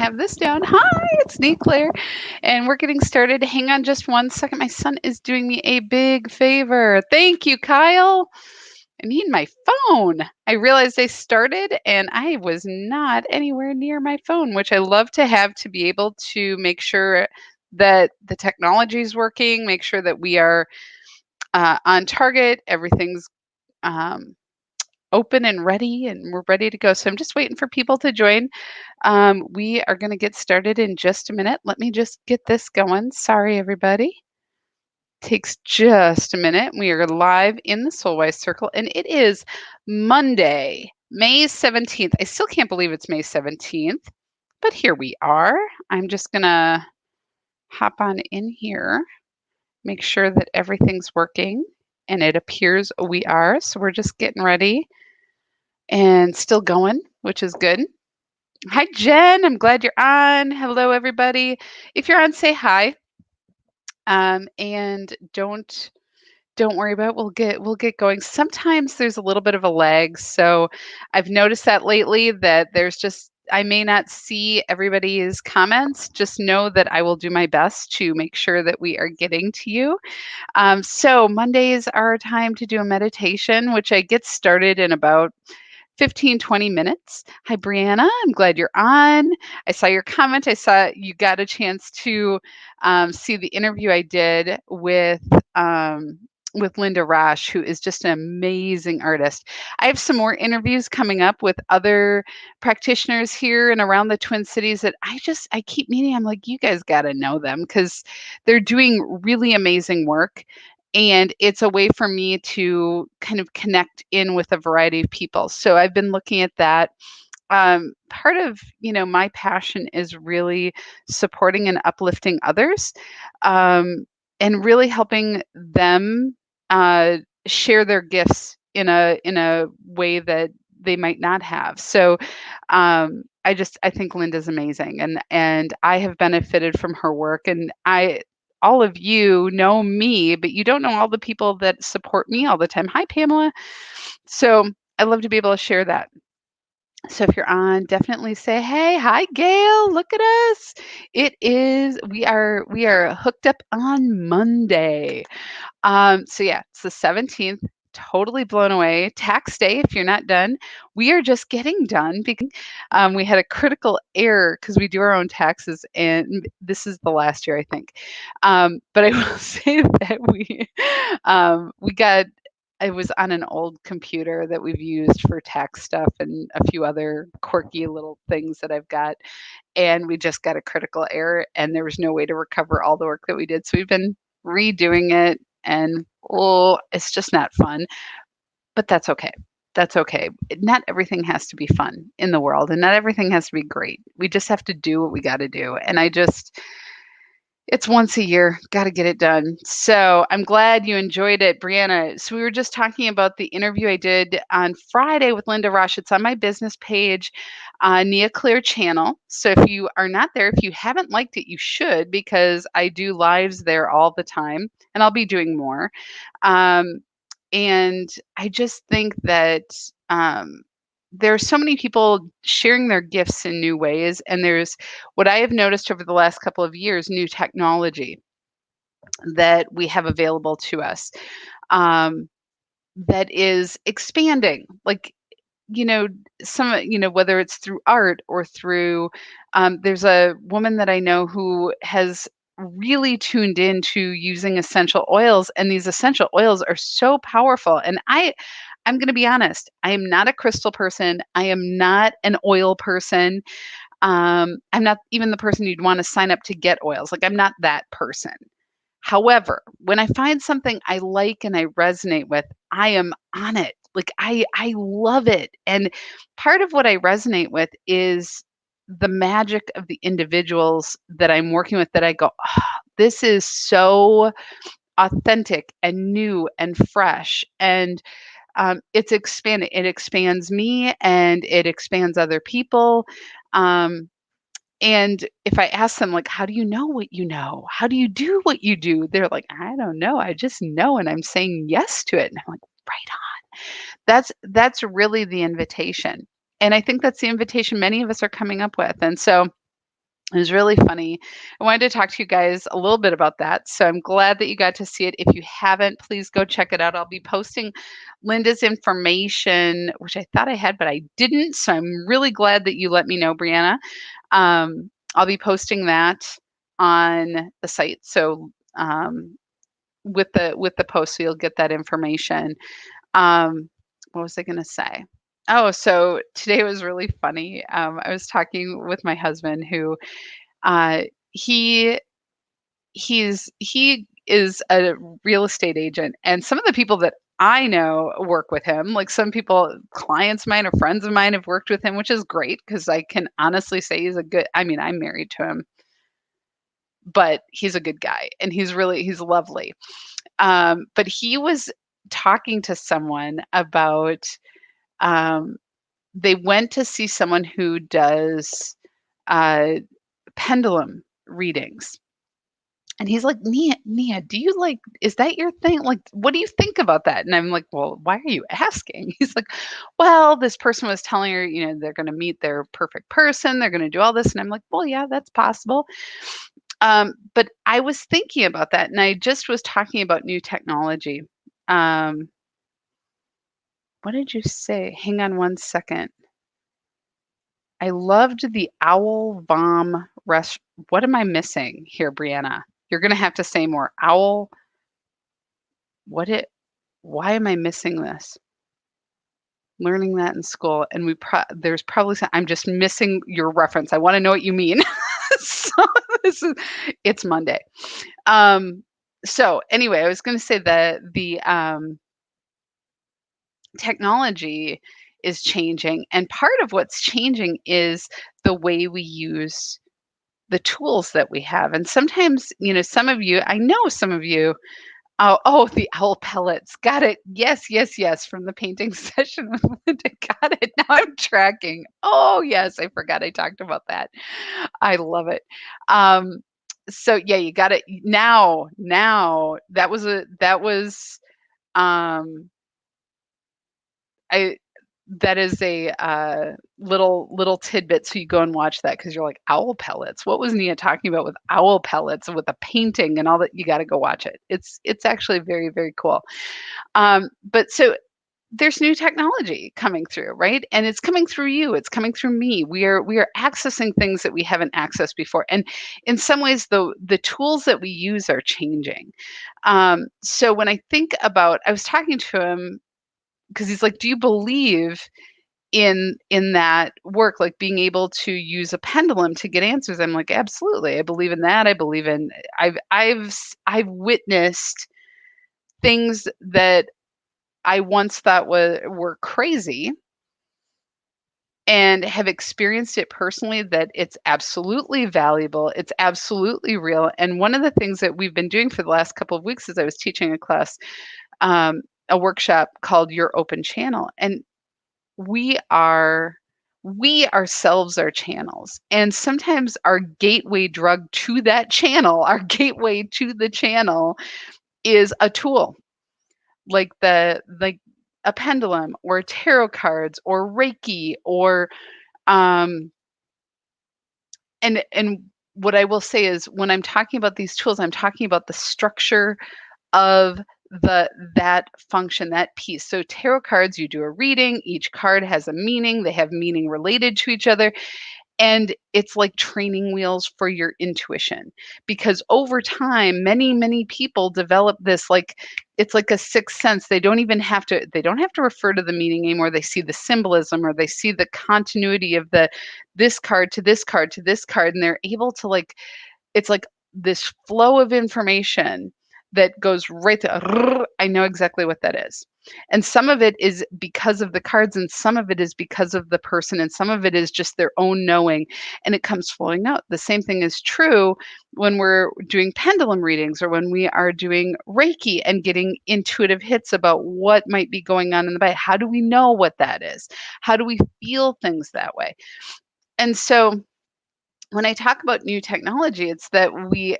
have this down. Hi, it's Nea Clare, and we're getting started. Hang on just one second. My son is doing me a big favor. Thank you, Kyle. I need my phone. I realized I started and I was not anywhere near my phone, which I love to have to be able to make sure that the technology is working, make sure that we are on target, everything's um, open and ready, and we're ready to go. So I'm just waiting for people to join. We are going to get started in just a minute. Let me just get this going. Sorry, everybody. Takes just a minute. We are live in the Soulwise Circle, and it is Monday, May 17th. I still can't believe it's May 17th, but here we are. I'm just going to hop on in here, make sure that everything's working, and it appears we are. So we're just getting ready and still going, which is good. Hi, Jen. I'm glad you're on. Hello, everybody. If you're on, say hi. And don't worry about it. We'll get going. Sometimes there's a little bit of a lag, so I've noticed that lately that there's just I may not see everybody's comments. Just know that I will do my best to make sure that we are getting to you. So Mondays are a time to do a meditation, which I get started in about 15, 20 minutes. Hi, Brianna. I'm glad you're on. I saw your comment. I saw you got a chance to see the interview I did with Linda Rosh, who is just an amazing artist. I have some more interviews coming up with other practitioners here and around the Twin Cities that I keep meeting. I'm like, you guys got to know them because they're doing really amazing work. And it's a way for me to kind of connect in with a variety of people. So I've been looking at that. Part of my passion is really supporting and uplifting others, and really helping them share their gifts in a way that they might not have. So I think Linda's amazing, and I have benefited from her work, and all of you know me, but you don't know all the people that support me all the time. Hi, Pamela. So I love to be able to share that. So if you're on, definitely say, hey, hi, Gail, look at us. We are hooked up on Monday. So yeah, it's the 17th. Totally blown away. Tax day, if you're not done. We are just getting done because we had a critical error because we do our own taxes, and this is the last year, I think. But I will say that we got it was on an old computer that we've used for tax stuff and a few other quirky little things that I've got. And we just got a critical error, and there was no way to recover all the work that we did. So we've been redoing it, and it's just not fun. But that's okay. That's okay. Not everything has to be fun in the world, and not everything has to be great. We just have to do what we got to do. And it's once a year, got to get it done. So I'm glad you enjoyed it, Brianna. So we were just talking about the interview I did on Friday with Linda Rush. It's on my business page, Nea Clare channel. So if you are not there, if you haven't liked it, you should, because I do lives there all the time, and I'll be doing more. And I just think that there are so many people sharing their gifts in new ways. And there's what I have noticed over the last couple of years, new technology that we have available to us, that is expanding. Like, whether it's through art or through, there's a woman that I know who has really tuned into using essential oils, and these essential oils are so powerful. And I'm going to be honest, I am not a crystal person. I am not an oil person. I'm not even the person you'd want to sign up to get oils. Like, I'm not that person. However, when I find something I like and I resonate with, I am on it. Like, I love it. And part of what I resonate with is the magic of the individuals that I'm working with, that I go, oh, this is so authentic and new and fresh. And it's expanding. It expands me, and it expands other people. And if I ask them, like, how do you know what you know? How do you do what you do? They're like, I don't know. I just know, and I'm saying yes to it. And I'm like, right on. That's really the invitation. And I think that's the invitation many of us are coming up with. And so It was really funny. I wanted to talk to you guys a little bit about that. So I'm glad that you got to see it. If you haven't, please go check it out. I'll be posting Linda's information, which I thought I had, but I didn't. So I'm really glad that you let me know, Brianna. I'll be posting that on the site. So with the post, so you'll get that information. What was I going to say? Oh, so today was really funny. I was talking with my husband who uh, he he is a real estate agent, and some of the people that I know work with him. Like some people, clients of mine or friends of mine have worked with him, which is great because I can honestly say he's a good. I mean, I'm married to him, but he's a good guy, and he's lovely. But he was talking to someone about um, they went to see someone who does uh, pendulum readings. And he's like, Nia, do you like, is that your thing? Like, what do you think about that? And I'm like, well, why are you asking? He's like, well, this person was telling her, they're going to meet their perfect person. They're going to do all this. And I'm like, well, yeah, that's possible. But I was thinking about that. And I just was talking about new technology. Um, what did you say? Hang on one second. I loved the Owl Vom rest. What am I missing here, Brianna? You're gonna have to say more. Owl. What it? Why am I missing this? Learning that in school, and there's probably some, I'm just missing your reference. I want to know what you mean. So it's Monday. So anyway, I was going to say that the technology is changing, and part of what's changing is the way we use the tools that we have. And sometimes, some of you, I know some of you, oh, the owl pellets. Got it. Yes, yes, yes. From the painting session with Linda. Got it. Now I'm tracking. Oh, yes. I forgot I talked about that. I love it. So yeah, you got it. Now um, I, that is a little tidbit. So you go and watch that because you're like, owl pellets. What was Nia talking about with owl pellets and with a painting and all that? You got to go watch it. It's actually very, very cool. But so there's new technology coming through, right? And it's coming through you. It's coming through me. We are accessing things that we haven't accessed before. And in some ways, the tools that we use are changing. So when I think about, I was talking to him because he's like, do you believe in that work, like being able to use a pendulum to get answers? I'm like, absolutely, I believe in that. I believe in, I've witnessed things that I once thought were crazy, and have experienced it personally, that it's absolutely valuable, it's absolutely real. And one of the things that we've been doing for the last couple of weeks is I was teaching a class, a workshop called Your Open Channel. And we ourselves are channels, and sometimes our gateway drug to that channel, our gateway to the channel, is a tool like a pendulum or tarot cards or Reiki or um and what I will say is, when I'm talking about these tools, I'm talking about the structure of that function, that piece. So tarot cards, you do a reading, each card has a meaning, they have meaning related to each other. And it's like training wheels for your intuition, because over time, many people develop this, like, it's like a sixth sense. They don't have to refer to the meaning anymore. They see the symbolism, or they see the continuity of this card to this card to this card, and they're able to, like, it's like this flow of information that goes right to, I know exactly what that is. And some of it is because of the cards, and some of it is because of the person, and some of it is just their own knowing, and it comes flowing out. The same thing is true when we're doing pendulum readings, or when we are doing Reiki and getting intuitive hits about what might be going on in the body. How do we know what that is? How do we feel things that way? And so when I talk about new technology, it's that we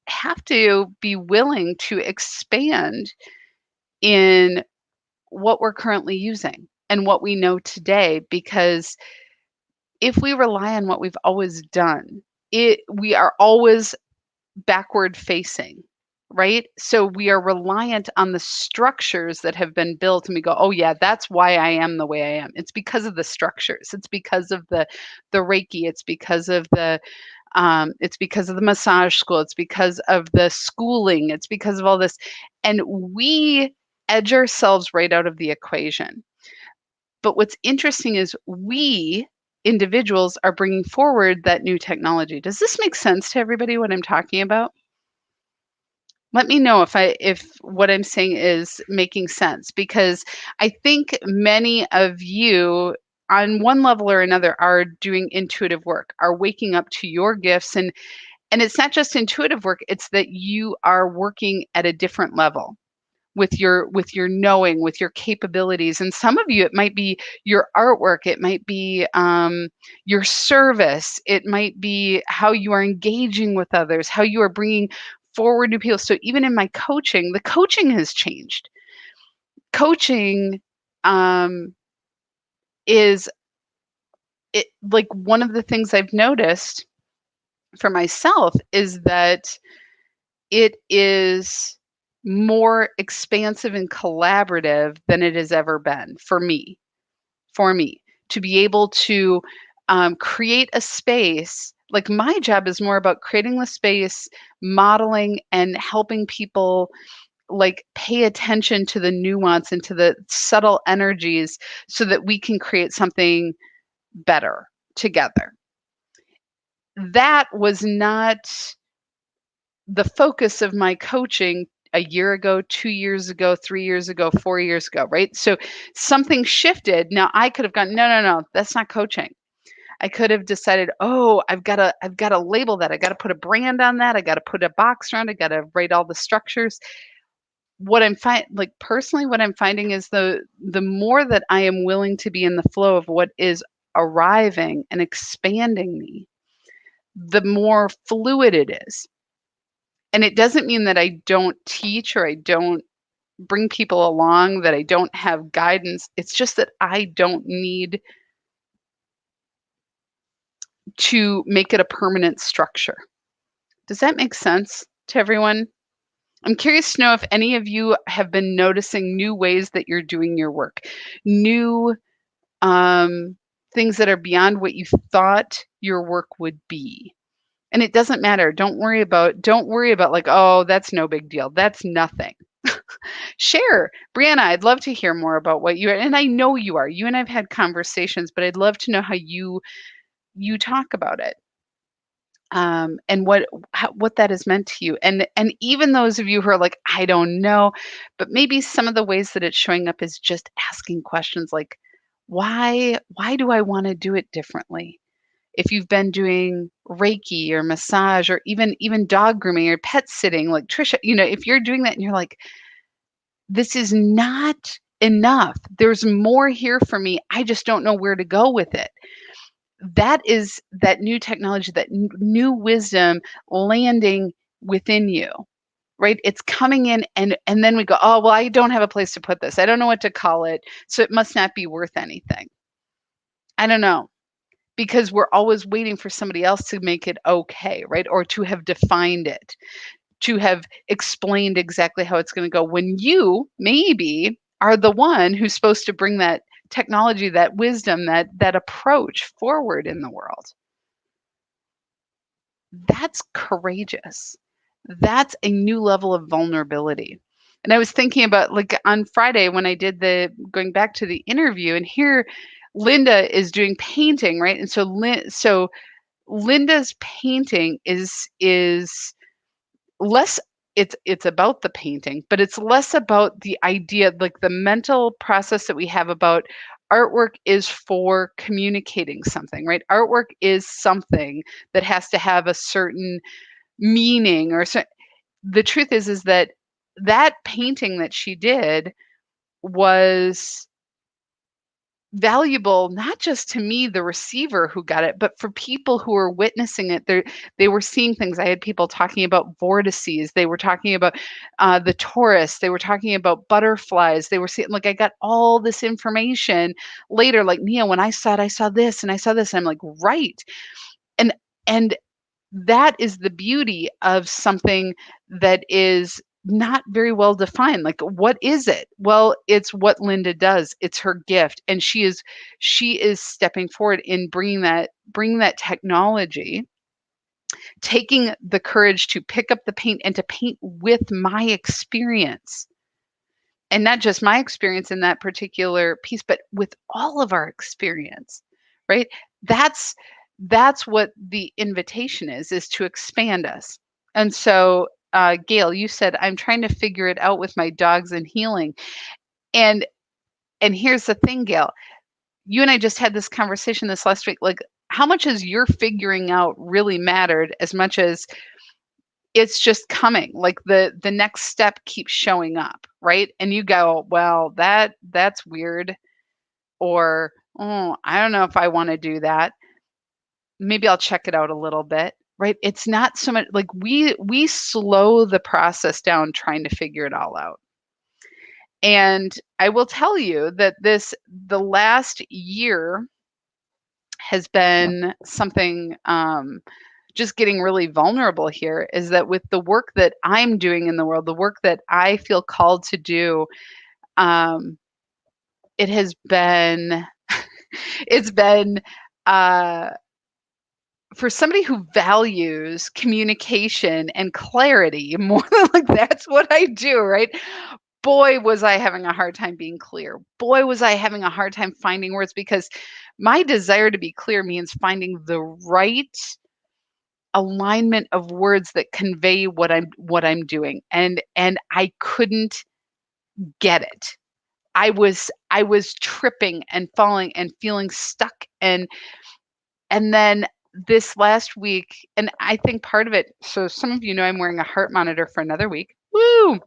have to be willing to expand in what we're currently using and what we know today, because if we rely on what we've always done, we are always backward facing, right? So we are reliant on the structures that have been built, and we go, oh yeah, that's why I am the way I am. It's because of the structures. It's because of the Reiki. It's because of the massage school. It's because of the schooling. It's because of all this, and we edge ourselves right out of the equation. But what's interesting is we individuals are bringing forward that new technology. Does this make sense to everybody what I'm talking about? Let me know if what I'm saying is making sense, because I think many of you on one level or another are doing intuitive work, are waking up to your gifts, and it's not just intuitive work, it's that you are working at a different level with your knowing, with your capabilities. And some of you, it might be your artwork, it might be your service, it might be how you are engaging with others, how you are bringing forward new people. So even in my coaching, the coaching has changed. Coaching is it like one of the things I've noticed for myself is that it is more expansive and collaborative than it has ever been for me. To be able to create a space, like my job is more about creating the space, modeling, and helping people like pay attention to the nuance and to the subtle energies so that we can create something better together. That was not the focus of my coaching a year ago, 2 years ago, 3 years ago, 4 years ago, right? So something shifted. Now I could have gone, no, that's not coaching. I could have decided, oh, I've got to label that. I got to put a brand on that. I got to put a box around. I got to write all the structures. What I'm like personally, what I'm finding is the more that I am willing to be in the flow of what is arriving and expanding me, the more fluid it is. And it doesn't mean that I don't teach or I don't bring people along, that I don't have guidance. It's just that I don't need to make it a permanent structure. Does that make sense to everyone? I'm curious to know if any of you have been noticing new ways that you're doing your work, new things that are beyond what you thought your work would be. And it doesn't matter. Don't worry about like, oh, that's no big deal. That's nothing. Share. Brianna, I'd love to hear more about what you are. And I know you are. You and I've had conversations, but I'd love to know how you talk about it. And what that has meant to you. And even those of you who are like, I don't know, but maybe some of the ways that it's showing up is just asking questions like, why do I want to do it differently? If you've been doing Reiki or massage or even dog grooming or pet sitting, like Trisha, if you're doing that and you're like, this is not enough. There's more here for me. I just don't know where to go with it. That is that new technology, that new wisdom landing within you, right? It's coming in and then we go, oh, well, I don't have a place to put this. I don't know what to call it. So it must not be worth anything. I don't know. Because we're always waiting for somebody else to make it okay, right? Or to have defined it, to have explained exactly how it's going to go, when you maybe are the one who's supposed to bring that technology, that wisdom, that approach forward in the world. That's courageous. That's a new level of vulnerability. And I was thinking about, like, on Friday when I did going back to the interview, and here Linda is doing painting, right? And so Linda's painting is less, it's about the painting, but it's less about the idea, like the mental process that we have about artwork is for communicating something, right? Artwork is something that has to have a certain meaning or so. The truth is that painting that she did was valuable, not just to me, the receiver who got it, but for people who were witnessing it. They were seeing things. I had people talking about vortices. They were talking about the torus. They were talking about butterflies. They were seeing, like, I got all this information later, like, Nea, when I saw it, I saw this and I saw this. And I'm like, right. And that is the beauty of something that is not very well defined. Like, what is it? Well, it's what Linda does. It's her gift, and she is stepping forward in bringing that technology, taking the courage to pick up the paint and to paint with my experience, and not just my experience in that particular piece, but with all of our experience, right? That's that's what the invitation is to expand us. And so, Gail, you said I'm trying to figure it out with my dogs and healing. And here's the thing, Gail. You and I just had this conversation this last week. Like, how much has your figuring out really mattered as much as it's just coming, like the next step keeps showing up, right? And you go, well, that's weird, or oh, I don't know if I want to do that. Maybe I'll check it out a little bit, right? It's not so much like we slow the process down trying to figure it all out. And I will tell you that the last year has been something, just getting really vulnerable here, is that with the work that I'm doing in the world, the work that I feel called to do, um, it has been it's been, uh, for somebody who values communication and clarity more than, like, that's what I do, right? Boy, was I having a hard time being clear. Boy, was I having a hard time finding words, because my desire to be clear means finding the right alignment of words that convey what I'm doing, and I couldn't get it. I was tripping and falling and feeling stuck, and then this last week, and I think part of it, so some of you know I'm wearing a heart monitor for another week. Woo!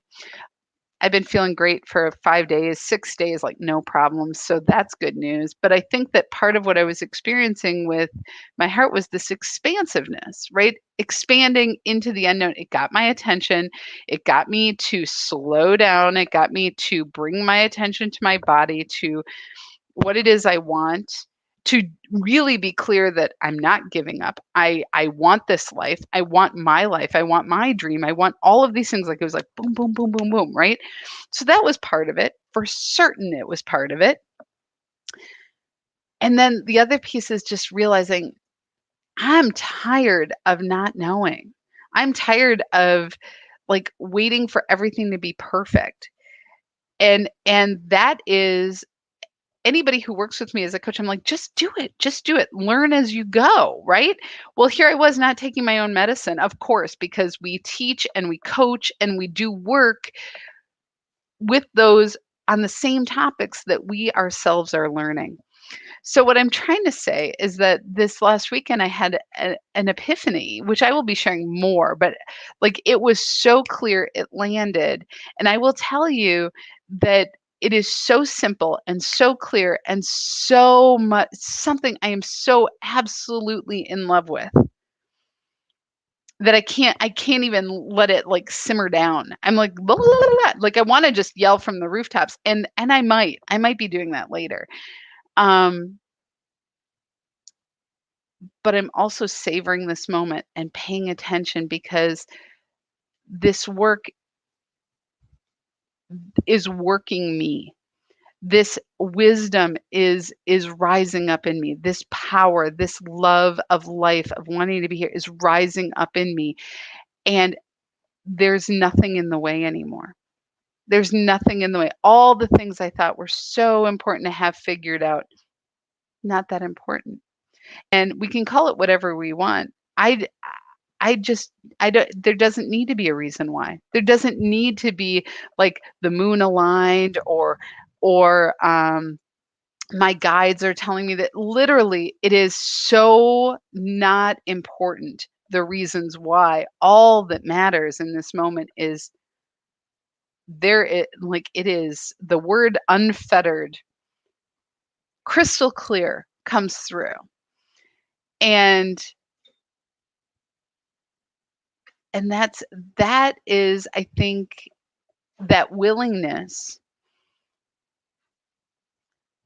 I've been feeling great for 5 days, 6 days, like, no problems, so that's good news. But I think that part of what I was experiencing with my heart was this expansiveness, right? Expanding into the unknown. It got my attention. It got me to slow down. It got me to bring my attention to my body, to what it is I want, to really be clear that I'm not giving up. I want this life. I want my life. I want my dream. I want all of these things. Like, it was like boom, boom, boom, boom, boom, right? So that was part of it. For certain, it was part of it. And then the other piece is just realizing I'm tired of not knowing. I'm tired of, like, waiting for everything to be perfect. And that is, anybody who works with me as a coach, I'm like, just do it. Just do it. Learn as you go, right? Well, here I was not taking my own medicine, of course, because we teach and we coach and we do work with those on the same topics that we ourselves are learning. So what I'm trying to say is that this last weekend I had an epiphany, which I will be sharing more, but, like, it was so clear, it landed. And I will tell you that it is so simple and so clear and so much something I am so absolutely in love with, that I can't even let it, like, simmer down. I'm like, "Blah, blah, blah, blah," like, I want to just yell from the rooftops, and I might be doing that later. Um, but I'm also savoring this moment and paying attention, because this work is working me. This wisdom is rising up in me. This power, this love of life, of wanting to be here, is rising up in me, and there's nothing in the way anymore. There's nothing in the way. All the things I thought were so important to have figured out, not that important. And we can call it whatever we want. I just I don't there doesn't need to be a reason why. There doesn't need to be, like, the moon aligned, or my guides are telling me that, literally, it is so not important, the reasons why. All that matters in this moment is it is the word unfettered, crystal clear, comes through. And that is, I think, that willingness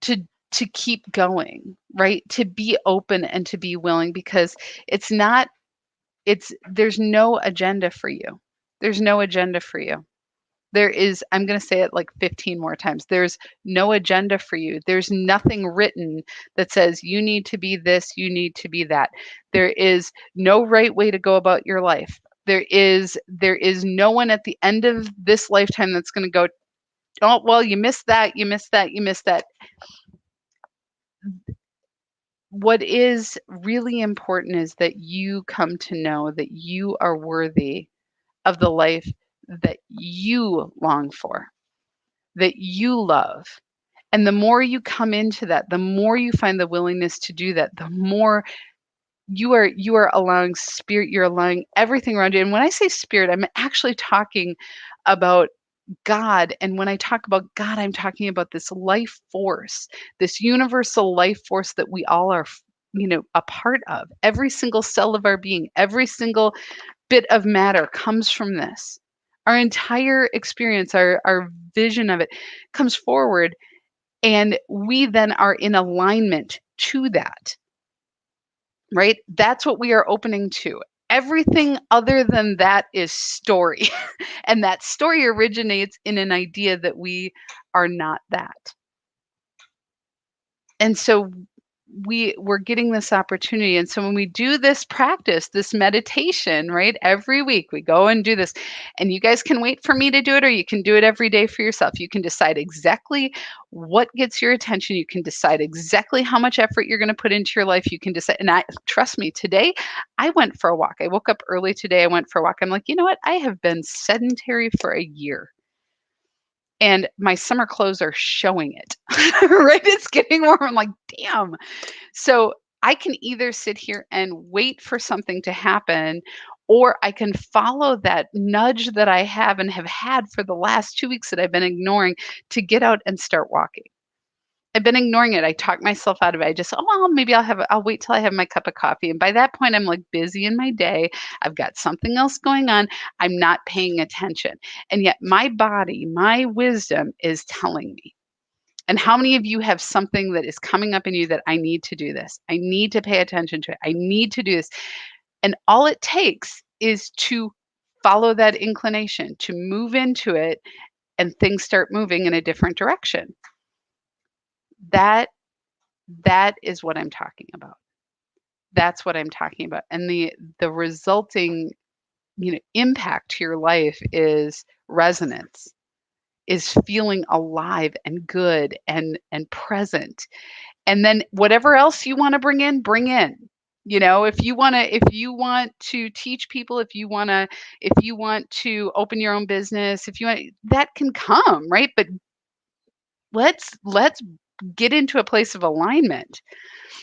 to to keep going, right? To be open and to be willing, because it's not there's no agenda for you. There's no agenda for you. There is, I'm going to say it like 15 more times. There's no agenda for you. There's nothing written that says you need to be this, you need to be that. There is no right way to go about your life. There is no one at the end of this lifetime that's going to go, oh, well, you missed that, you missed that, you missed that. What is really important is that you come to know that you are worthy of the life that you long for, that you love. And the more you come into that, the more you find the willingness to do that, the more you are allowing spirit, you're allowing everything around you. And when I say spirit, I'm actually talking about God. And when I talk about God, I'm talking about this life force, this universal life force that we all are, a part of. Every single cell of our being, every single bit of matter comes from this. Our entire experience, our vision of it comes forward, and we then are in alignment to that, right? That's what we are opening to. Everything other than that is story. And that story originates in an idea that we are not that. And so we're getting this opportunity. And so when we do this practice, this meditation, right, every week we go and do this, and you guys can wait for me to do it, or you can do it every day for yourself. You can decide exactly what gets your attention. You can decide exactly how much effort you're going to put into your life. You can decide, and trust me, today I went for a walk. I woke up early today. I went for a walk. I'm like, you know what? I have been sedentary for a year. And my summer clothes are showing it, right? It's getting warm. I'm like, damn. So I can either sit here and wait for something to happen, or I can follow that nudge that I have and have had for the last 2 weeks that I've been ignoring to get out and start walking. I've been ignoring it. I talk myself out of it. I just, oh, well, maybe I'll wait till I have my cup of coffee. And by that point, I'm like busy in my day. I've got something else going on. I'm not paying attention. And yet my body, my wisdom is telling me. And how many of you have something that is coming up in you that I need to do this? I need to pay attention to it. I need to do this. And all it takes is to follow that inclination, to move into it, and things start moving in a different direction. That is what I'm talking about. That's what I'm talking about. And the resulting, impact to your life is resonance, is feeling alive and good and present. And then whatever else you want to bring in, bring in. If you want to teach people, if you want to open your own business, that can come, right? But let's get into a place of alignment.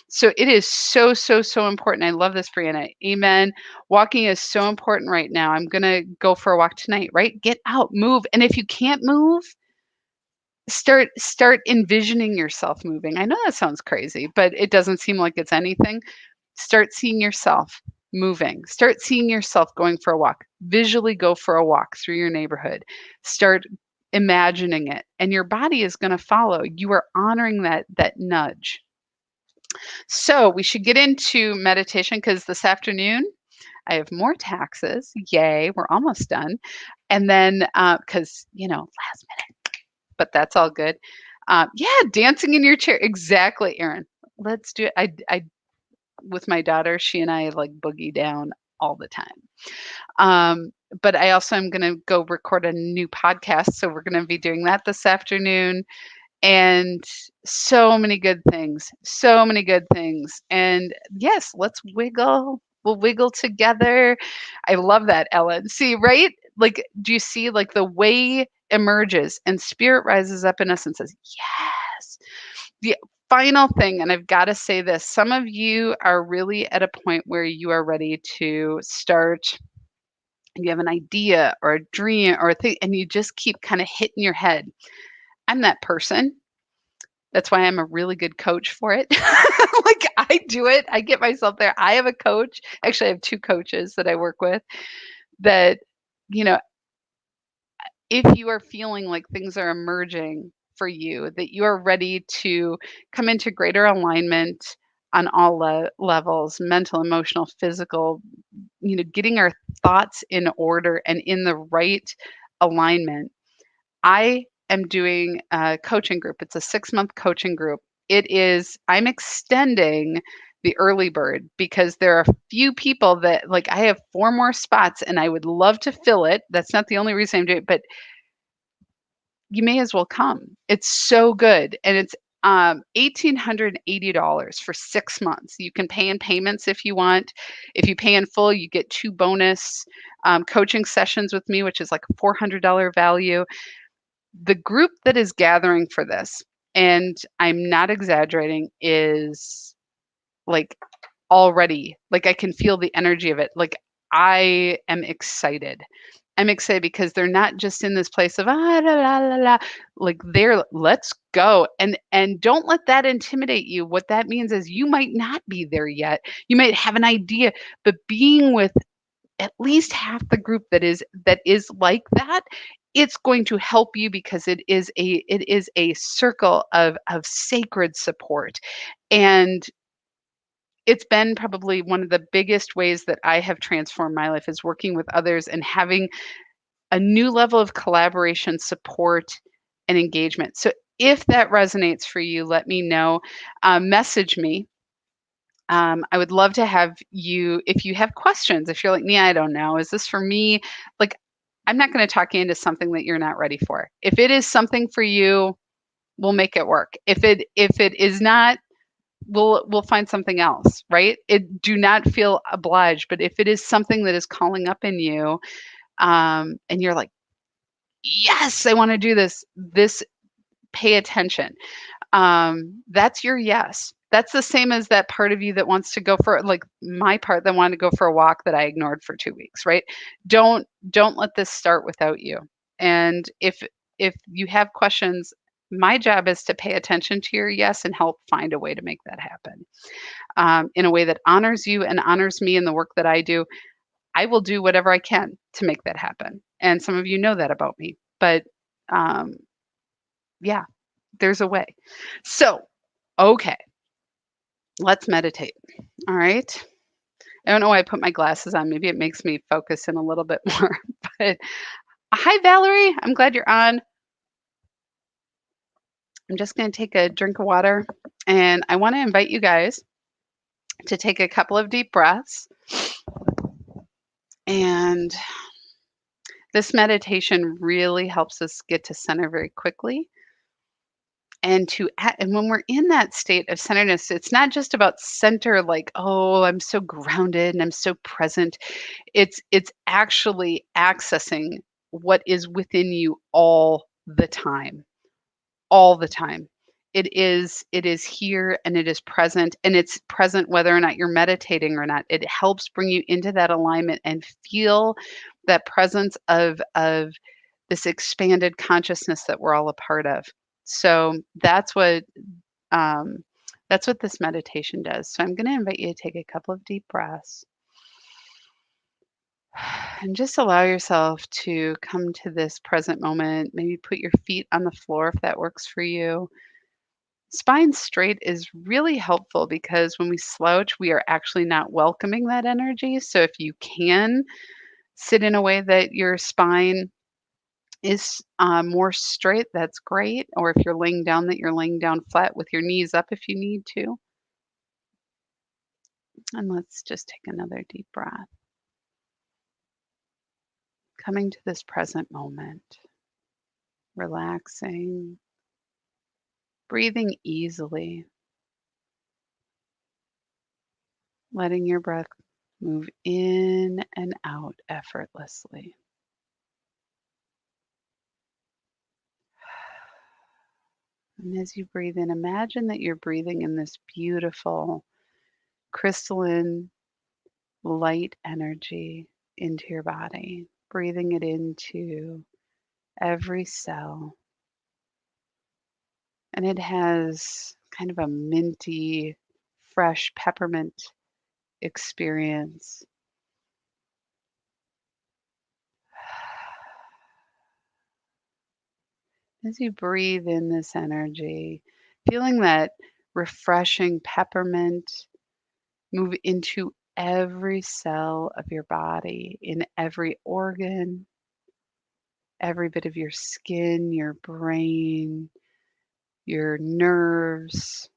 So it is so, so, so important. I love this, Brianna. Amen. Walking is so important right now. I'm going to go for a walk tonight, right? Get out, move. And if you can't move, start envisioning yourself moving. I know that sounds crazy, but it doesn't seem like it's anything. Start seeing yourself moving. Start seeing yourself going for a walk. Visually go for a walk through your neighborhood. Start imagining it, and your body is going to follow. You are honoring that nudge. So we should get into meditation, because this afternoon I have more taxes. Yay, we're almost done. And then, because, last minute, but that's all good. Yeah, dancing in your chair. Exactly, Erin. Let's do it. I with my daughter, she and I like boogie down all the time. But I also am going to go record a new podcast. So we're going to be doing that this afternoon. And so many good things. So many good things. And yes, let's wiggle. We'll wiggle together. I love that, Ellen. See, right? Like, do you see like the way emerges and spirit rises up in us and says, yes. The final thing, and I've got to say this, some of you are really at a point where you are ready to start. You have an idea or a dream or a thing, and you just keep kind of hitting your head. I'm that person. That's why I'm a really good coach for it. Like, I do it. I get myself there. I have a coach. Actually, I have 2 coaches that I work with that, if you are feeling like things are emerging for you, that you are ready to come into greater alignment, on all levels, mental, emotional, physical, getting our thoughts in order and in the right alignment. I am doing a coaching group. It's a 6-month coaching group. I'm extending the early bird because there are a few people that, like, I have 4 more spots and I would love to fill it. That's not the only reason I'm doing it, but you may as well come. It's so good. And it's $1,880 for 6 months. You can pay in payments if you want. If you pay in full, you get 2 bonus coaching sessions with me, which is like a $400 value. The group that is gathering for this, and I'm not exaggerating, is like already, like, I can feel the energy of it. Like, I am excited. I'm excited because they're not just in this place of la, la, la, la. Like, they're let's go. And don't let that intimidate you. What that means is you might not be there yet. You might have an idea, but being with at least half the group that is like that, it's going to help you because it is a circle of sacred support. And it's been probably one of the biggest ways that I have transformed my life is working with others and having a new level of collaboration, support, and engagement. So if that resonates for you, let me know. Message me. I would love to have you, if you have questions, if you're like, "Nia, I don't know. Is this for me?" Like, I'm not going to talk you into something that you're not ready for. If it is something for you, we'll make it work. If it is not, we'll find something else, right? Do not feel obliged, but if it is something that is calling up in you, and you're like, yes, I want to do this, pay attention. That's your yes. That's the same as that part of you that wants to go for, like, my part that wanted to go for a walk that I ignored for 2 weeks, right? Don't let this start without you. And if you have questions, my job is to pay attention to your yes and help find a way to make that happen, in a way that honors you and honors me and the work that I do. I will do whatever I can to make that happen. And some of you know that about me, but um, yeah, there's a way. So, okay, let's meditate. All right. I don't know why I put my glasses on. Maybe it makes me focus in a little bit more. But hi, Valerie. I'm glad you're on. I'm just going to take a drink of water. And I want to invite you guys to take a couple of deep breaths. And this meditation really helps us get to center very quickly. And when we're in that state of centeredness, it's not just about center, like, oh, I'm so grounded and I'm so present. It's actually accessing what is within you all the time. All the time. It is here and it is present, and it's present whether or not you're meditating or not. It helps bring you into that alignment and feel that presence of this expanded consciousness that we're all a part of. So um, that's what this meditation does. So I'm going to invite you to take a couple of deep breaths and just allow yourself to come to this present moment. Maybe put your feet on the floor if that works for you. Spine straight is really helpful because when we slouch, we are actually not welcoming that energy. So if you can sit in a way that your spine is more straight, that's great. Or if you're laying down, that you're laying down flat with your knees up if you need to. And let's just take another deep breath. Coming to this present moment, relaxing, breathing easily, letting your breath move in and out effortlessly. And as you breathe in, imagine that you're breathing in this beautiful, crystalline, light energy into your body, breathing it into every cell. And it has kind of a minty, fresh peppermint experience. As you breathe in this energy, feeling that refreshing peppermint move into every cell of your body, in every organ, every bit of your skin, your brain, your nerves,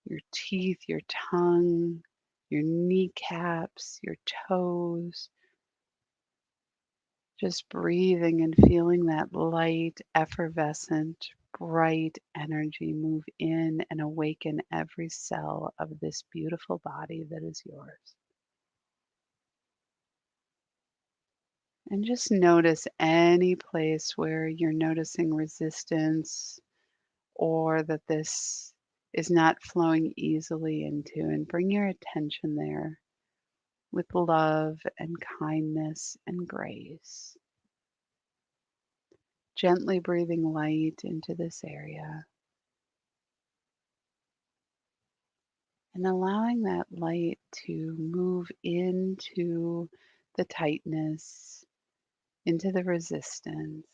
your teeth, your tongue, your kneecaps, your toes. Just breathing and feeling that light, effervescent, bright energy move in and awaken every cell of this beautiful body that is yours. And just notice any place where you're noticing resistance or that this is not flowing easily into, and bring your attention there with love and kindness and grace. Gently breathing light into this area and allowing that light to move into the tightness, into the resistance,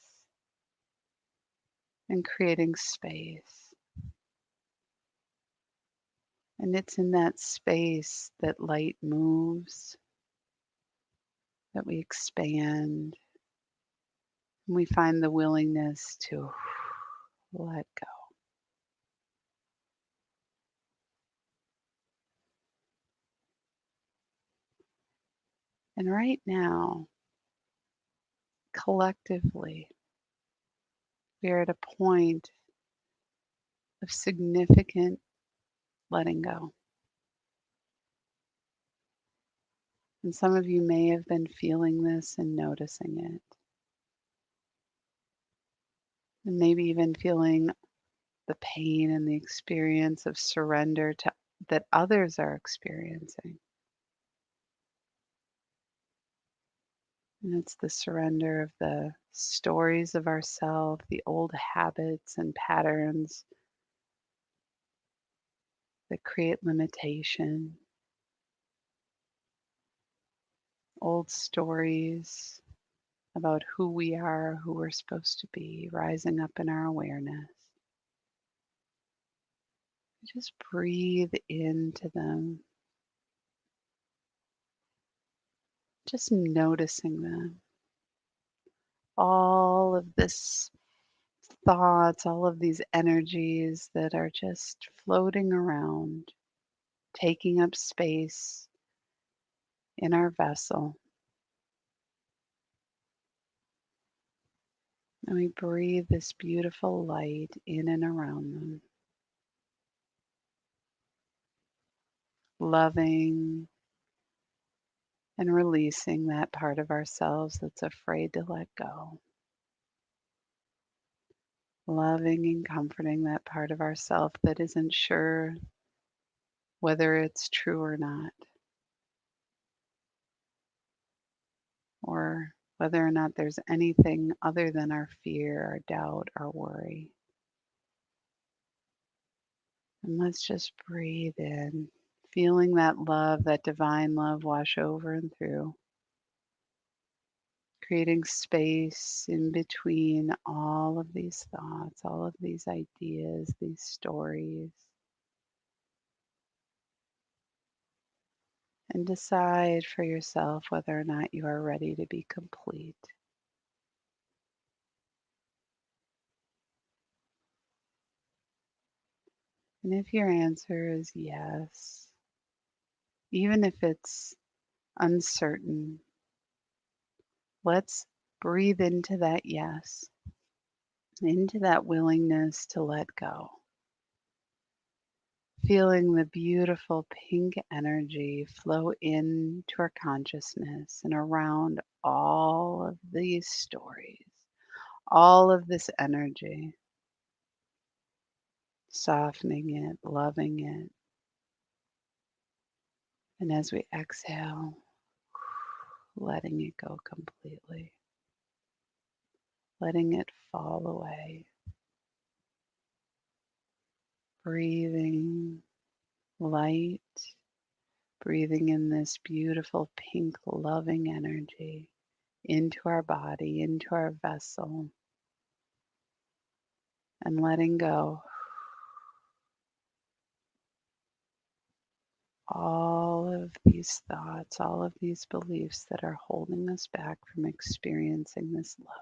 and creating space. And it's in that space that light moves, that we expand, and we find the willingness to let go. And right now, collectively, we are at a point of significant letting go. And some of you may have been feeling this and noticing it. And maybe even feeling the pain and the experience of surrender to that others are experiencing. And it's the surrender of the stories of ourselves, the old habits and patterns that create limitation, old stories about who we are, who we're supposed to be, rising up in our awareness. Just breathe into them, just noticing them. All of this thoughts, all of these energies that are just floating around, taking up space in our vessel. And we breathe this beautiful light in and around them, loving and releasing that part of ourselves that's afraid to let go. Loving and comforting that part of ourself that isn't sure whether it's true or not, or whether or not there's anything other than our fear, our doubt, our worry. And let's just breathe in, feeling that love, that divine love wash over and through, creating space in between all of these thoughts, all of these ideas, these stories. And decide for yourself whether or not you are ready to be complete. And if your answer is yes, even if it's uncertain, let's breathe into that yes, into that willingness to let go. Feeling the beautiful pink energy flow into our consciousness and around all of these stories, all of this energy, softening it, loving it. And as we exhale, letting it go completely, letting it fall away, breathing light, breathing in this beautiful pink loving energy into our body, into our vessel, and letting go. all of these thoughts, all of these beliefs that are holding us back from experiencing this love.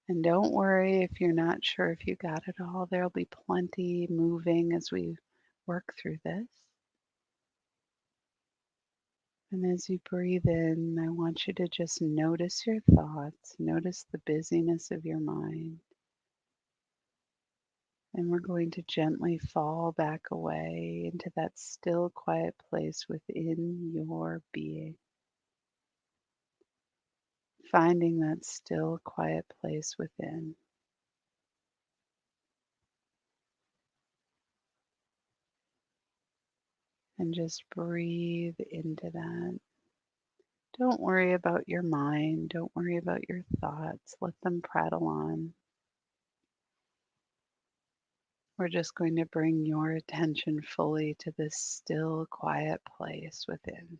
And don't worry if you're not sure if you got it all. There'll be plenty moving as we work through this. And as you breathe in, I want you to just notice your thoughts, notice the busyness of your mind. And we're going to gently fall back away into that still, quiet place within your being. Finding that still, quiet place within. And just breathe into that. Don't worry about your mind. Don't worry about your thoughts. Let them prattle on. We're just going to bring your attention fully to this still, quiet place within.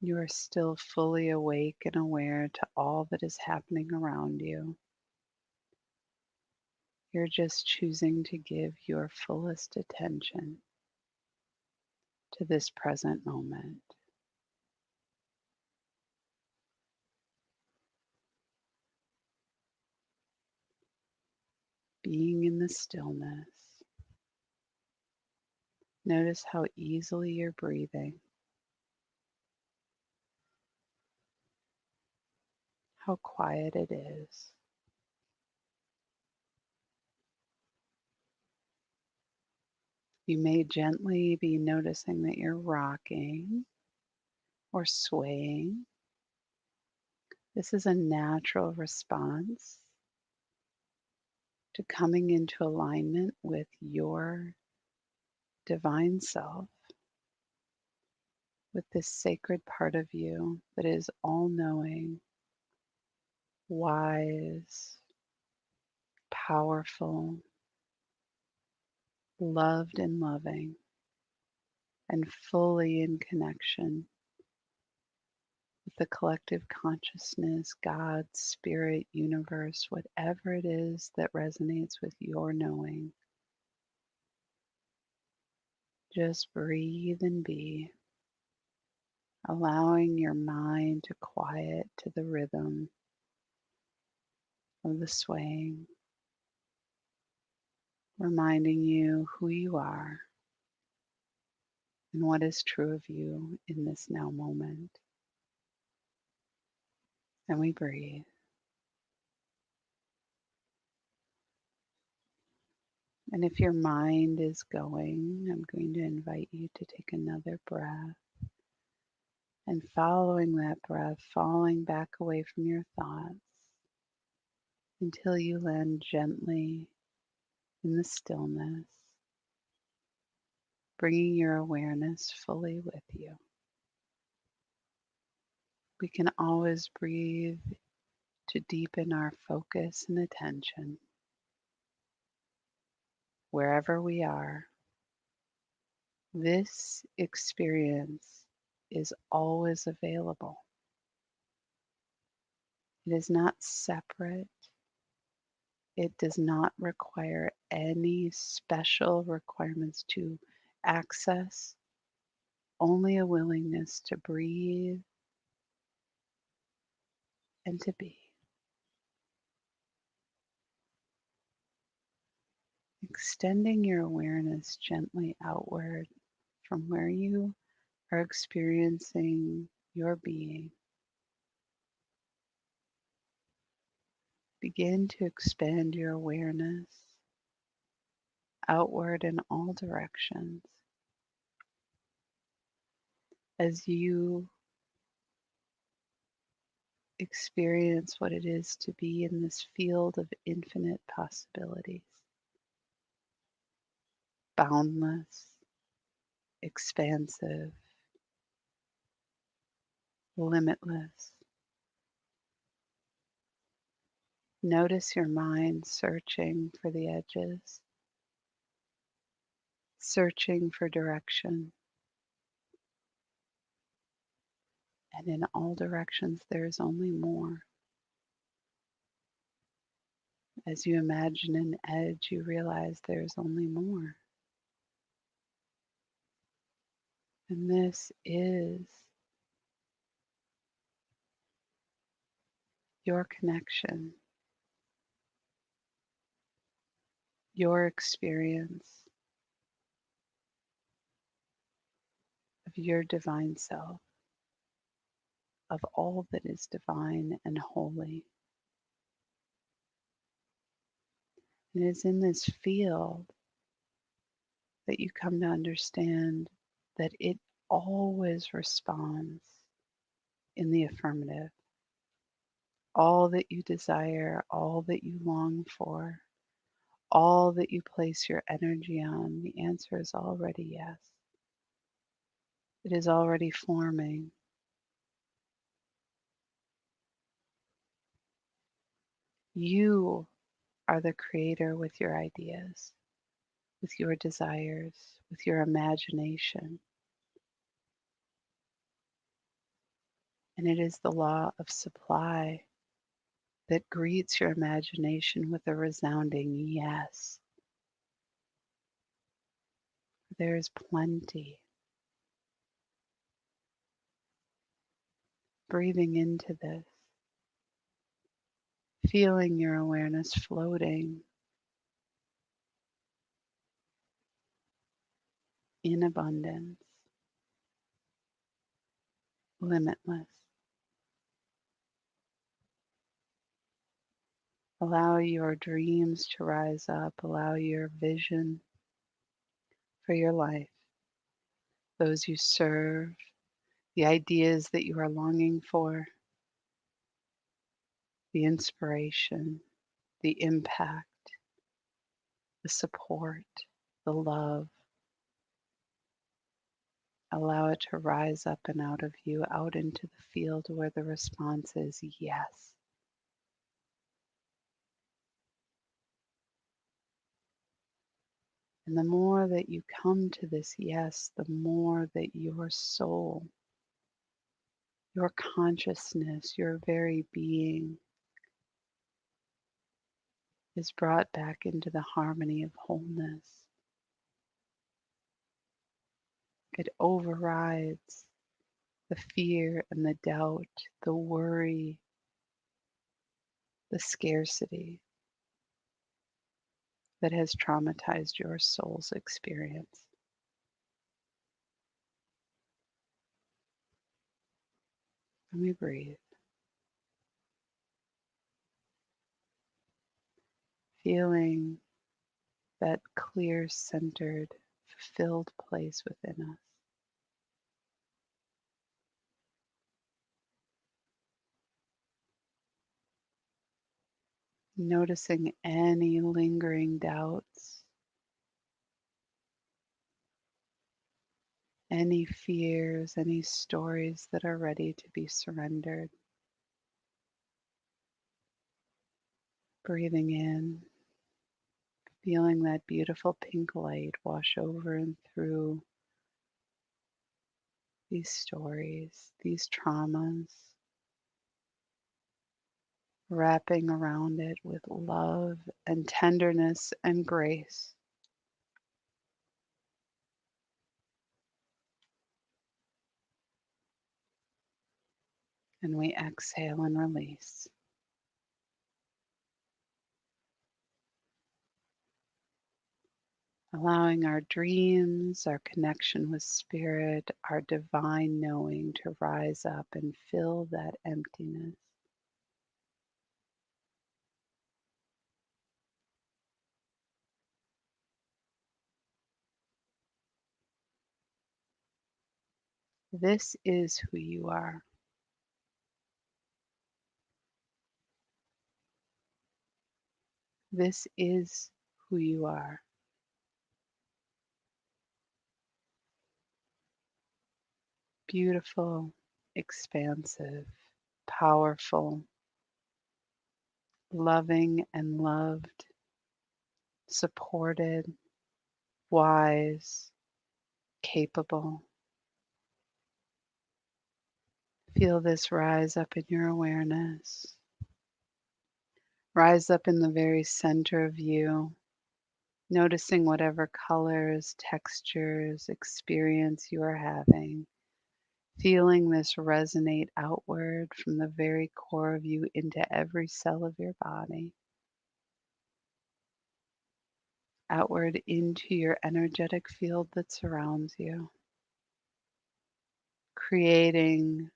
You are still fully awake and aware to all that is happening around you. You're just choosing to give your fullest attention to this present moment. Being in the stillness. Notice how easily you're breathing, how quiet it is. You may gently be noticing that you're rocking or swaying. This is a natural response to coming into alignment with your divine self, with this sacred part of you that is all knowing, wise, powerful, loved and loving, and fully in connection with the collective consciousness, God, spirit, universe, whatever it is that resonates with your knowing. Just breathe and be, allowing your mind to quiet to the rhythm of the swaying, reminding you who you are and what is true of you in this now moment. And we breathe. And if your mind is going, I'm going to invite you to take another breath. And following that breath, falling back away from your thoughts until you land gently in the stillness, bringing your awareness fully with you. We can always breathe to deepen our focus and attention wherever we are. This experience is always available. It is not separate. It does not require any special requirements to access, only a willingness to breathe and to be. Extending your awareness gently outward from where you are experiencing your being. Begin to expand your awareness outward in all directions as you experience what it is to be in this field of infinite possibilities. Boundless, expansive, limitless. Notice your mind searching for the edges, searching for direction. And in all directions, there is only more. As you imagine an edge, you realize there's only more. And this is your connection, your experience of your divine self, of all that is divine and holy. It is in this field that you come to understand that it always responds in the affirmative. All that you desire, all that you long for, all that you place your energy on, the answer is already yes. It is already forming. You are the creator with your ideas, with your desires, with your imagination. And it is the law of supply that greets your imagination with a resounding yes. There is plenty. Breathing into this, feeling your awareness floating in abundance, limitless. Allow your dreams to rise up. Allow your vision for your life, those you serve, the ideas that you are longing for, the inspiration, the impact, the support, the love. Allow it to rise up and out of you, out into the field where the response is yes. And the more that you come to this yes, the more that your soul, your consciousness, your very being is brought back into the harmony of wholeness. It overrides the fear and the doubt, the worry, the scarcity that has traumatized your soul's experience. Let me breathe. Feeling that clear, centered, fulfilled place within us. Noticing any lingering doubts, any fears, any stories that are ready to be surrendered. Breathing in, feeling that beautiful pink light wash over and through these stories, these traumas, wrapping around it with love and tenderness and grace. And we exhale and release. Allowing our dreams, our connection with spirit, our divine knowing to rise up and fill that emptiness. This is who you are. This is who you are. Beautiful, expansive, powerful, loving and loved, supported, wise, capable, Feel this rise up in your awareness. Rise up in the very center of you, noticing whatever colors, textures, experience you are having. Feeling this resonate outward from the very core of you into every cell of your body, outward into your energetic field that surrounds you, creating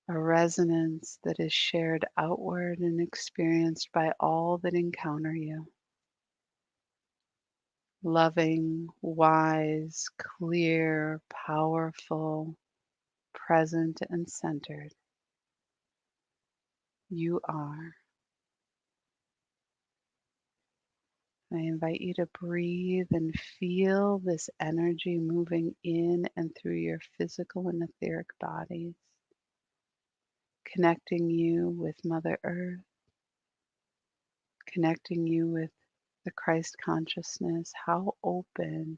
a resonance that is shared outward and experienced by all that encounter you. Loving, wise, clear, powerful, present, and centered. You are. I invite you to breathe and feel this energy moving in and through your physical and etheric bodies, connecting you with Mother Earth, connecting you with the Christ consciousness. How open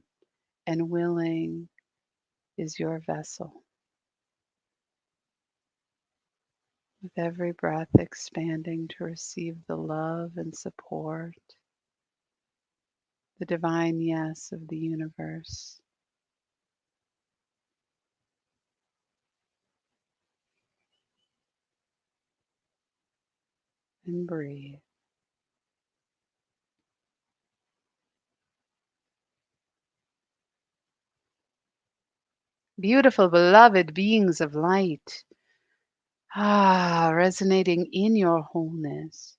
and willing is your vessel? With every breath expanding to receive the love and support, the divine yes of the universe. And breathe. Beautiful, beloved beings of light. Resonating in your wholeness.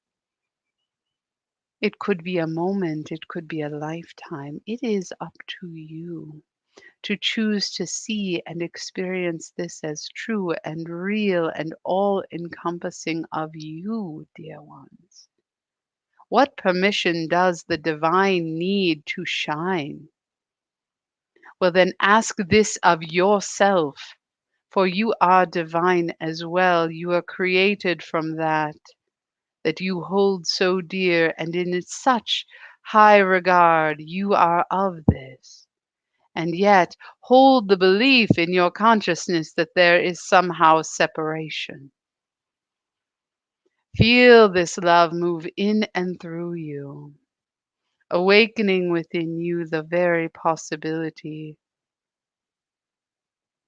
It could be a moment, it could be a lifetime. It is up to you to choose to see and experience this as true and real and all encompassing of you, dear ones. What permission does the divine need to shine? Well, then ask this of yourself, for you are divine as well. You are created from that you hold so dear, and in such high regard. You are of this. And yet hold the belief in your consciousness that there is somehow separation. Feel this love move in and through you, awakening within you the very possibility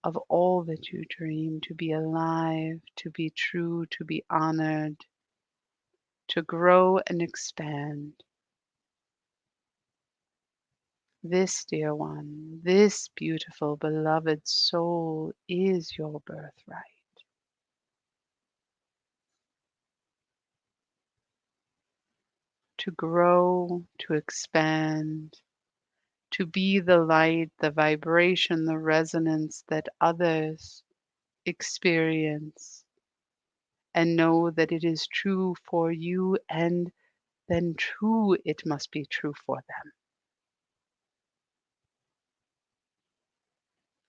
of all that you dream, to be alive, to be true, to be honored, to grow and expand. This, dear one, this beautiful, beloved soul is your birthright. To grow, to expand, to be the light, the vibration, the resonance that others experience and know that it is true for you, and then true it must be true for them.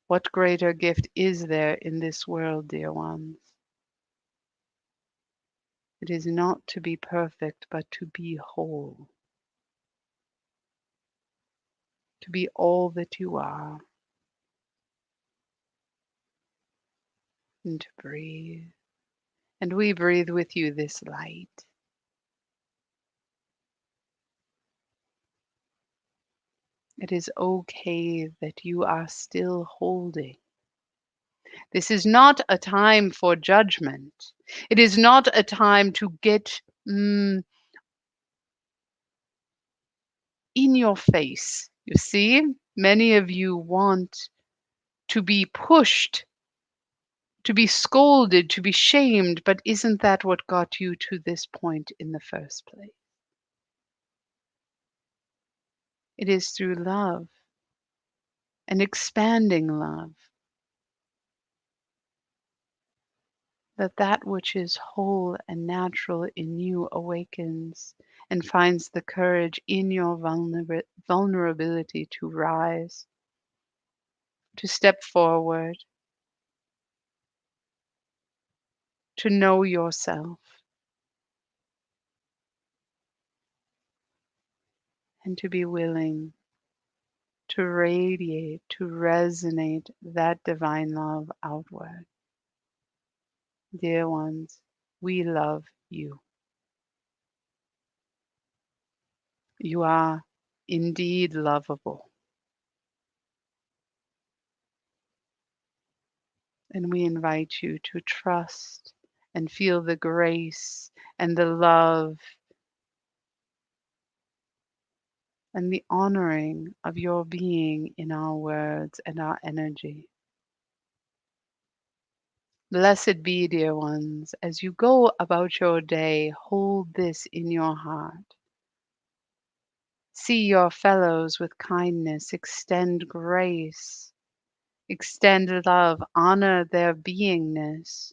What greater gift is there in this world, dear ones? It is not to be perfect, but to be whole, to be all that you are, and to breathe. And we breathe with you this light. It is okay that you are still holding. This is not a time for judgment. It is not a time to get in your face. You see, many of you want to be pushed, to be scolded, to be shamed, but isn't that what got you to this point in the first place? It is through love and expanding love that that which is whole and natural in you awakens and finds the courage in your vulnerability to rise, to step forward, to know yourself, and to be willing to radiate, to resonate that divine love outward. Dear ones, we love you. You are indeed lovable. And we invite you to trust and feel the grace and the love and the honoring of your being in our words and our energy. Blessed be, dear ones, as you go about your day, hold this in your heart. See your fellows with kindness, extend grace, extend love, honor their beingness.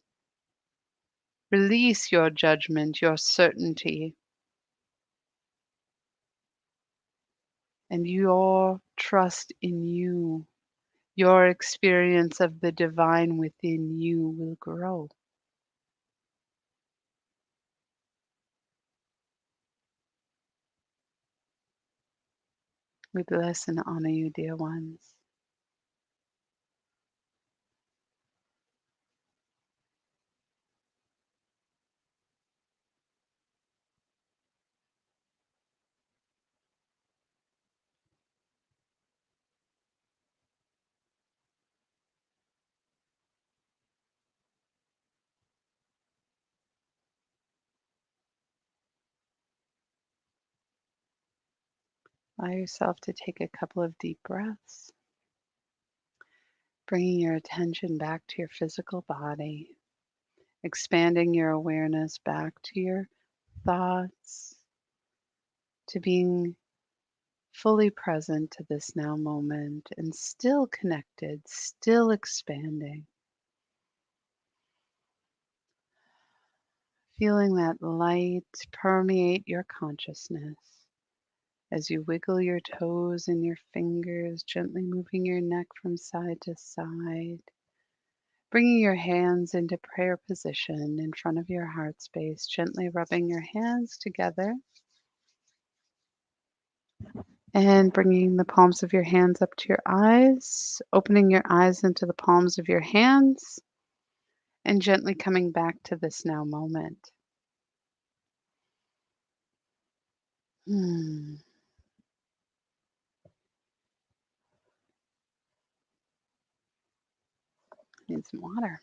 Release your judgment, your certainty, and your trust in you. Your experience of the divine within you will grow. We bless and honor you, dear ones. Allow yourself to take a couple of deep breaths, bringing your attention back to your physical body, expanding your awareness back to your thoughts, to being fully present to this now moment and still connected, still expanding. Feeling that light permeate your consciousness as you wiggle your toes and your fingers, gently moving your neck from side to side. Bringing your hands into prayer position in front of your heart space, gently rubbing your hands together and bringing the palms of your hands up to your eyes, opening your eyes into the palms of your hands, and gently coming back to this now moment. Hmm. Need some water.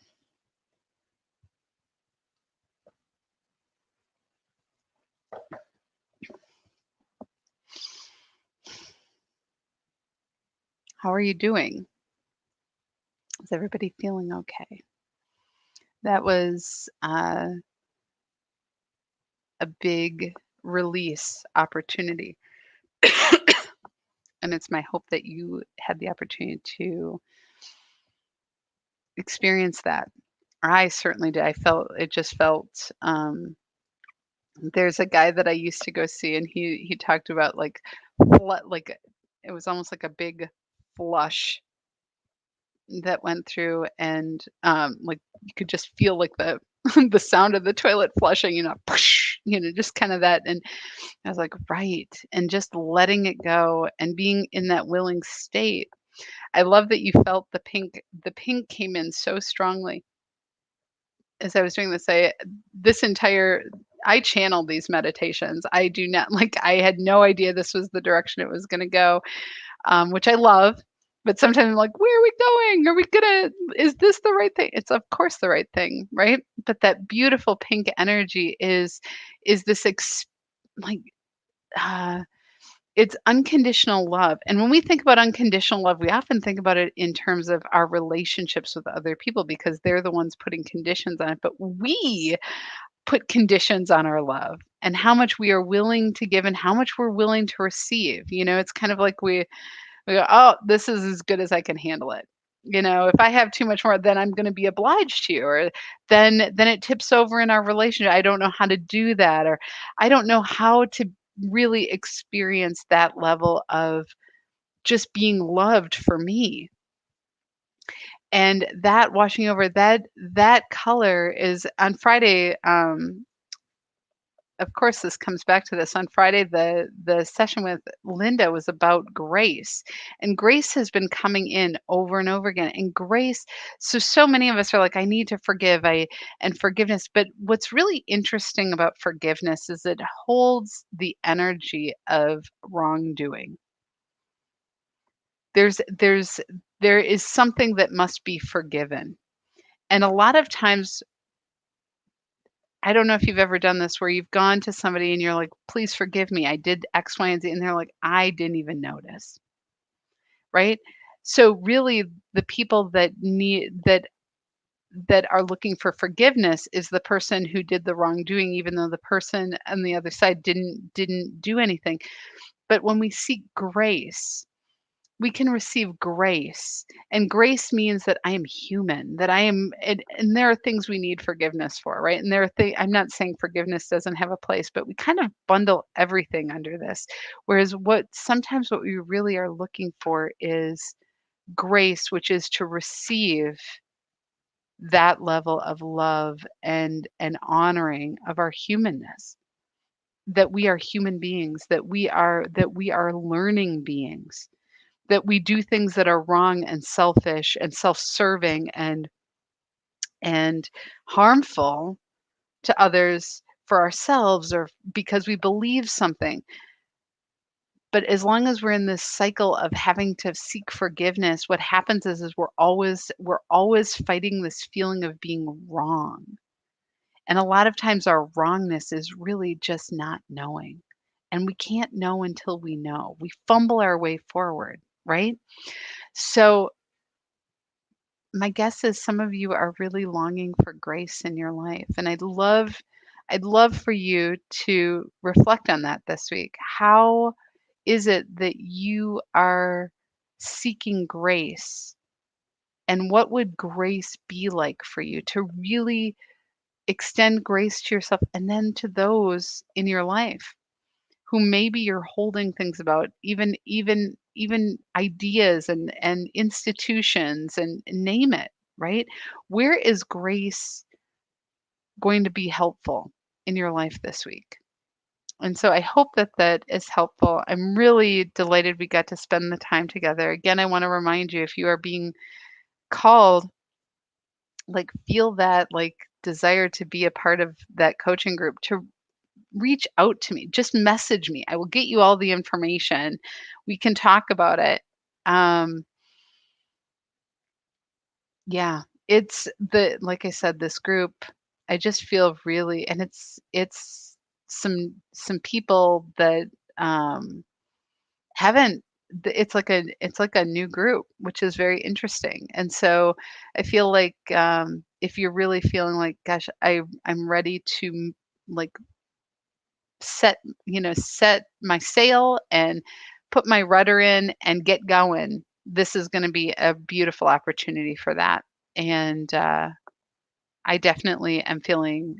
How are you doing? Is everybody feeling okay? That was a big release opportunity. And it's my hope that you had the opportunity to experience that. I certainly did. It just felt, there's a guy that I used to go see, and he talked about like, like it was almost like a big flush that went through, and like you could just feel like the the sound of the toilet flushing, just kind of that. And I was like, right, and just letting it go and being in that willing state. I love that you felt the pink. The pink came in so strongly as I was doing this. I channeled these meditations. I do not like, I had no idea this was the direction it was going to go, which I love. But sometimes I'm like, where are we going? Is this the right thing? It's of course the right thing, right? But that beautiful pink energy is this like, uh, it's unconditional love. And when we think about unconditional love, we often think about it in terms of our relationships with other people because they're the ones putting conditions on it. But we put conditions on our love and how much we are willing to give and how much we're willing to receive. It's kind of like we go, oh, this is as good as I can handle it. If I have too much more, then I'm going to be obliged to you, or then it tips over in our relationship. I don't know how to do that, or I don't know how to really experience that level of just being loved for me. And that washing over, that color is on Friday. of course, this comes back to this. On Friday, the session with Linda was about grace, and grace has been coming in over and over again. And grace, so many of us are like, I need to forgive, and forgiveness. But what's really interesting about forgiveness is it holds the energy of wrongdoing. There's there is something that must be forgiven. And a lot of times, I don't know if you've ever done this where you've gone to somebody and you're like, "Please forgive me. I did X, Y, and Z." And they're like, "I didn't even notice." Right? So really the people that are looking for forgiveness is the person who did the wrongdoing, even though the person on the other side didn't do anything. But when we seek grace, we can receive grace. And grace means that I am human, that I am, and there are things we need forgiveness for, right? And there are things, I'm not saying forgiveness doesn't have a place, but we kind of bundle everything under this. Whereas sometimes what we really are looking for is grace, which is to receive that level of love and honoring of our humanness, that we are human beings, that we are learning beings, that we do things that are wrong and selfish and self-serving and harmful to others for ourselves or because we believe something. But as long as we're in this cycle of having to seek forgiveness, what happens is we're always fighting this feeling of being wrong. And a lot of times our wrongness is really just not knowing. And we can't know until we know. We fumble our way forward, right? So my guess is some of you are really longing for grace in your life, and I'd love for you to reflect on that this week. How is it that you are seeking grace, and what would grace be like for you to really extend grace to yourself and then to those in your life who maybe you're holding things about, even ideas and institutions and name it, right? Where is grace going to be helpful in your life this week? And so I hope that that is helpful. I'm really delighted we got to spend the time together. Again, I want to remind you, if you are being called, like feel that like desire to be a part of that coaching group, to reach out to me. Just message me. I will get you all the information. We can talk about it. Um, yeah, it's like I said, this group, I just feel really, and it's some people that haven't it's like a new group, which is very interesting. And so I feel like if you're really feeling like, gosh, I'm ready to like set set my sail and put my rudder in and get going, this is going to be a beautiful opportunity for that. And I definitely am feeling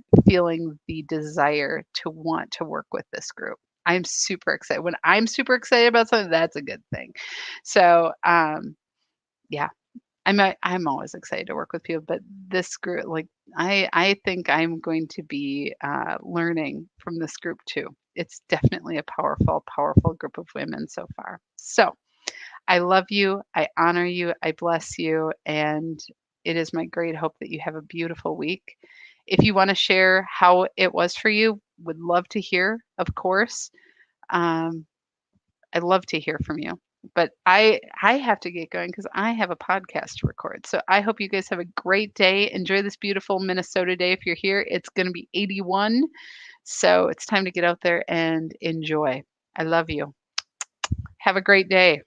the desire to want to work with this group. I'm super excited. When I'm super excited about something, that's a good thing. So yeah, I'm always excited to work with people, but this group, like I think I'm going to be learning from this group too. It's definitely a powerful, powerful group of women so far. So I love you, I honor you, I bless you, and it is my great hope that you have a beautiful week. If you want to share how it was for you, would love to hear, of course. Um, I'd love to hear from you. But I have to get going because I have a podcast to record. So I hope you guys have a great day. Enjoy this beautiful Minnesota day. If you're here, it's going to be 81. So it's time to get out there and enjoy. I love you. Have a great day.